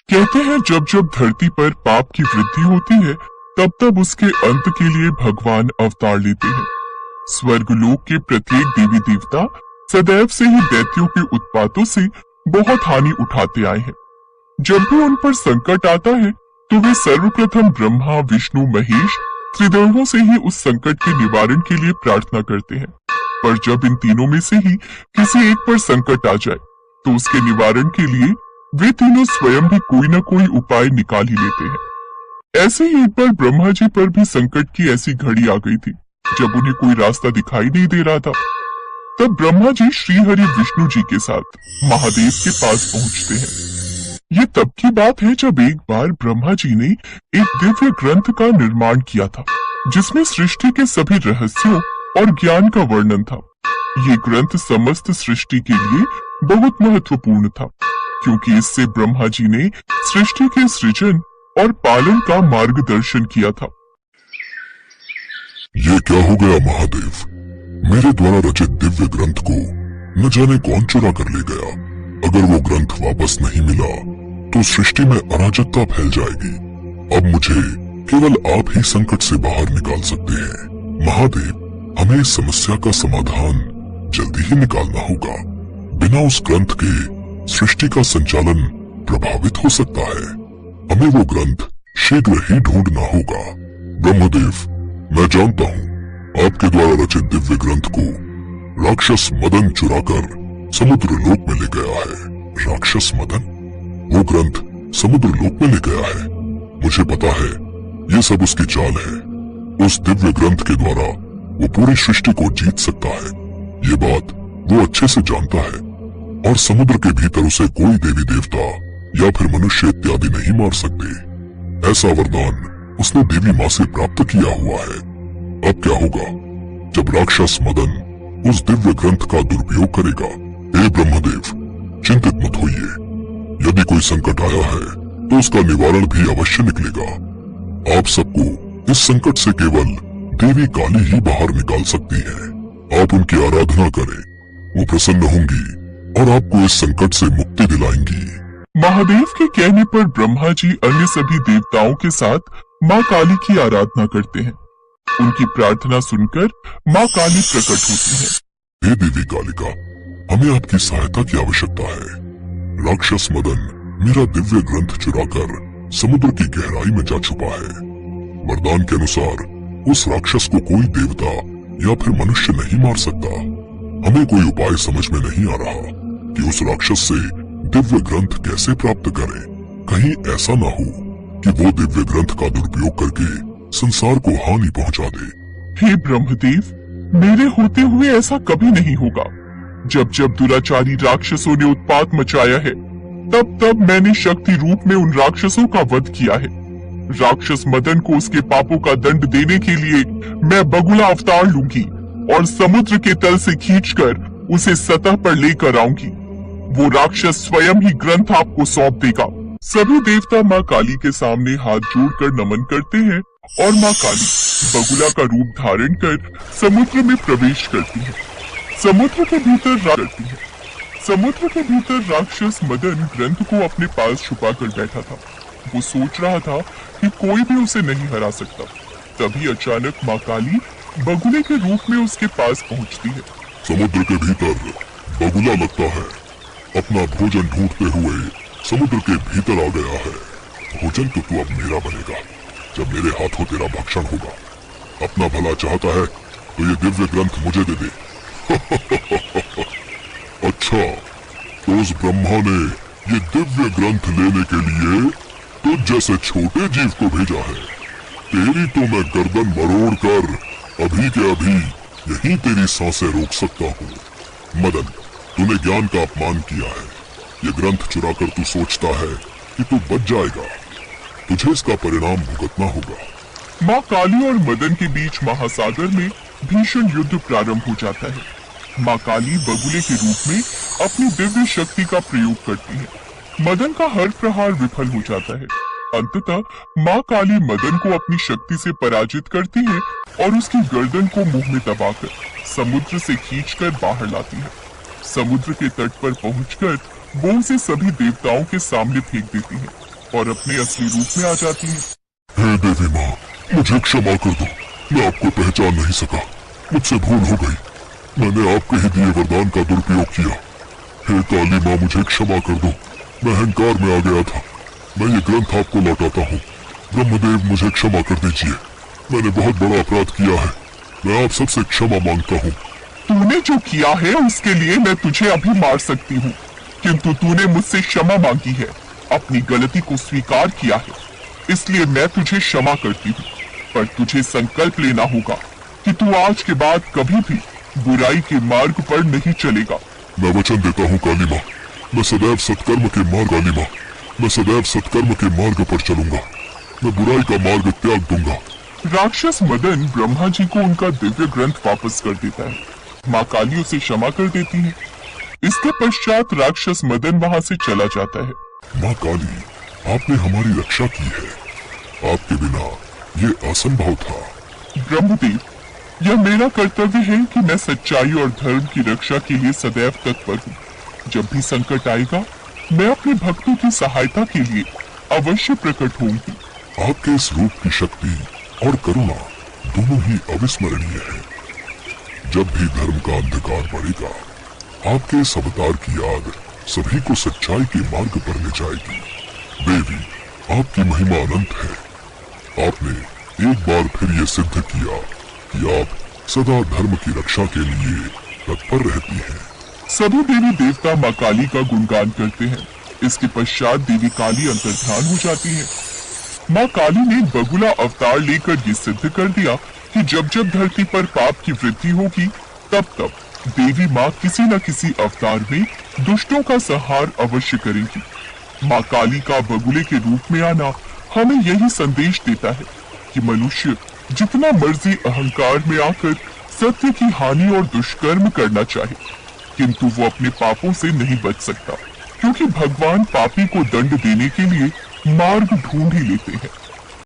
कहते हैं जब जब धरती पर पाप की वृद्धि होती है तब तब उसके अंत के लिए भगवान अवतार लेते हैं। स्वर्गलोक के प्रत्येक देवी देवता सदैव से ही दैत्यों के उत्पातों से बहुत हानि उठाते आए हैं। जब भी उन पर संकट आता है तो वे सर्वप्रथम ब्रह्मा, विष्णु, महेश त्रिदेवों से ही उस संकट के निवारण के लिए प्रार्थना करते हैं। पर जब इन तीनों में से ही किसी एक पर संकट आ जाए तो उसके निवारण के लिए वे तीनों स्वयं भी कोई न कोई उपाय निकाल ही लेते हैं। ऐसे ही एक बार ब्रह्मा जी पर भी संकट की ऐसी घड़ी आ गई थी जब उन्हें कोई रास्ता दिखाई नहीं दे रहा था। तब ब्रह्मा जी श्री हरि विष्णु जी के साथ महादेव के पास पहुंचते हैं। ये तब की बात है जब एक बार ब्रह्मा जी ने एक दिव्य ग्रंथ का निर्माण किया था जिसमें सृष्टि के सभी रहस्यों और ज्ञान का वर्णन था। ये ग्रंथ समस्त सृष्टि के लिए बहुत महत्वपूर्ण था क्योंकि इससे ब्रह्मा जी ने सृष्टि के सृजन और पालन का मार्गदर्शन किया था। ये क्या हो गया महादेव? मेरे द्वारा रचित दिव्य ग्रंथ को न जाने कौन चुरा कर ले गया। अगर वो ग्रंथ वापस नहीं मिला तो सृष्टि में अराजकता फैल जाएगी। अब मुझे केवल आप ही संकट से बाहर निकाल सकते हैं। महादेव, हमें इस समस्या का समाधान जल्दी ही निकालना होगा। बिना उस ग्रंथ के सृष्टि का संचालन प्रभावित हो सकता है। हमें वो ग्रंथ शीघ्र ही ढूंढना होगा। ब्रह्मदेव, मैं जानता हूँ आपके द्वारा रचित दिव्य ग्रंथ को राक्षस मदन चुराकर समुद्र लोक में ले गया है। राक्षस मदन? वो ग्रंथ समुद्र लोक में ले गया है? मुझे पता है ये सब उसकी चाल है। उस दिव्य ग्रंथ के द्वारा वो पूरी सृष्टि को जीत सकता है। ये बात वो अच्छे से जानता है और समुद्र के भीतर उसे कोई देवी देवता या फिर मनुष्य इत्यादि नहीं मार सकते। ऐसा वरदान उसने देवी माँ से प्राप्त किया हुआ है। अब क्या होगा जब राक्षस मदन उस दिव्य ग्रंथ का दुरुपयोग करेगा? हे ब्रह्मदेव, चिंतित मत होइए। यदि कोई संकट आया है तो उसका निवारण भी अवश्य निकलेगा। आप सबको इस संकट से केवल देवी काली ही बाहर निकाल सकती है। आप उनकी आराधना करें, वो प्रसन्न होंगी और आपको इस संकट से मुक्ति दिलाएंगी। महादेव के कहने पर ब्रह्मा जी अन्य सभी देवताओं के साथ माँ काली की आराधना करते हैं। उनकी प्रार्थना सुनकर माँ काली प्रकट होती है। हे देवी कालिका, हमें आपकी सहायता की आवश्यकता है। राक्षस मदन मेरा दिव्य ग्रंथ चुराकर समुद्र की गहराई में जा छुपा है। वरदान के अनुसार उस राक्षस को कोई देवता या फिर मनुष्य नहीं मार सकता। हमें कोई उपाय समझ में नहीं आ रहा कि उस राक्षस से दिव्य ग्रंथ कैसे प्राप्त करें। कहीं ऐसा ना हो कि वो दिव्य ग्रंथ का दुरुपयोग करके संसार को हानि पहुंचा दे। हे ब्रह्मदेव, मेरे होते हुए ऐसा कभी नहीं होगा। जब जब दुराचारी राक्षसों ने उत्पात मचाया है तब तब मैंने शक्ति रूप में उन राक्षसों का वध किया है। राक्षस मदन को उसके पापों का दंड देने के लिए मैं बगुला अवतार लूंगी और समुद्र के तल से खींचकर उसे सतह पर लेकर आऊंगी। वो राक्षस स्वयं ही ग्रंथ आपको सौंप देगा। सभी देवता माँ काली के सामने हाथ जोड़कर नमन करते हैं और माँ काली बगुला का रूप धारण कर समुद्र में प्रवेश करती है। समुद्र के भीतर राक्षस मदन ग्रंथ को अपने पास छुपा कर बैठा था। वो सोच रहा था कि कोई भी उसे नहीं हरा सकता। तभी अचानक माँ काली बगुले के रूप में उसके पास पहुँचती है। समुद्र के भीतर बगुला लगता है अपना भोजन ढूंढते हुए समुद्र के भीतर आ गया है। भोजन तो तू अब मेरा बनेगा जब मेरे हाथों तेरा भक्षण होगा। अपना भला चाहता है तो ये दिव्य ग्रंथ मुझे दे दे। अच्छा, तो उस ब्रह्मा ने ये दिव्य ग्रंथ लेने के लिए तुझ जैसे छोटे जीव को भेजा है। तेरी तो मैं गर्दन मरोड़ कर अभी के अभी यहीं तेरी सांसें रोक सकता हूँ। मदन, तूने ज्ञान का अपमान किया है। ये ग्रंथ चुराकर तू सोचता है कि तू बच जाएगा। तुझे इसका परिणाम भुगतना होगा। माँ काली और मदन के बीच महासागर में भीषण युद्ध प्रारंभ हो जाता है। माँ काली बगुले के रूप में अपनी दिव्य शक्ति का प्रयोग करती है। मदन का हर प्रहार विफल हो जाता है। अंततः माँ काली मदन को अपनी शक्ति से पराजित करती है और उसकी गर्दन को मुंह में दबाकर समुद्र से खींचकर बाहर लाती है। समुद्र के तट पर पहुंचकर वो उसे सभी देवताओं के सामने फेंक देती है। और अपने असली रूप में आ जाती हैं। हे देवी माँ, मुझे क्षमा कर दो, मैं आपको पहचान नहीं सका, मुझसे भूल हो गई, मैंने आपके ही दिए वरदान का दुरुपयोग किया। हे काली माँ, मुझे क्षमा कर दो, मैं अहंकार में आ गया था। मैं ये ग्रंथ आपको लौटाता हूँ। ब्रह्मदेव, मुझे क्षमा कर दीजिए, मैंने बहुत बड़ा अपराध किया है, मैं आप सबसे क्षमा मांगता हूँ। तूने जो किया है उसके लिए मैं तुझे अभी मार सकती हूँ, किंतु तूने मुझसे क्षमा मांगी है, अपनी गलती को स्वीकार किया है, इसलिए मैं तुझे क्षमा करती हूँ। पर तुझे संकल्प लेना होगा कि तू आज के बाद कभी भी बुराई के मार्ग पर नहीं चलेगा। मैं वचन देता हूँ काली माँ, मैं सदैव सत्कर्म के मार्ग काली माँ, मैं सदैव सत्कर्म के मार्ग पर चलूंगा, मैं बुराई का मार्ग त्याग दूंगा। राक्षस मदन ब्रह्मा जी को उनका दिव्य ग्रंथ वापस कर देता है। माँ काली उसे क्षमा कर देती है। इसके पश्चात राक्षस मदन वहाँ से चला जाता है। माँ काली, आपने हमारी रक्षा की है, आपके बिना ये असंभव था। ब्रह्मदेव, यह मेरा कर्तव्य है कि मैं सच्चाई और धर्म की रक्षा के लिए सदैव तत्पर हूँ। जब भी संकट आएगा, मैं अपने भक्तों की सहायता के लिए अवश्य प्रकट होंगी। आपके इस रूप की शक्ति और करुणा दोनों ही अविस्मरणीय है। जब भी धर्म का अंधकार बढ़ेगा, आपके इस अवतार की याद सभी को सच्चाई के मार्ग पर ले जाएगी। देवी, आपकी महिमा अनंत है। आपने एक बार फिर ये सिद्ध किया कि आप सदा धर्म की रक्षा के लिए तत्पर रहती हैं। सभी देवी देवता माँ काली का गुणगान करते हैं। इसके पश्चात देवी काली अंतर्ध्यान हो जाती है। माँ काली ने बगुला अवतार लेकर ये सिद्ध कर दिया कि जब जब धरती पर पाप की वृद्धि होगी, तब तब देवी माँ किसी न किसी अवतार में दुष्टों का संहार अवश्य करेगी। माँ काली का बगुले के रूप में आना हमें यही संदेश देता है कि मनुष्य जितना मर्जी अहंकार में आकर सत्य की हानि और दुष्कर्म करना चाहे, किंतु वो अपने पापों से नहीं बच सकता, क्योंकि भगवान पापी को दंड देने के लिए मार्ग ढूंढ ही लेते हैं।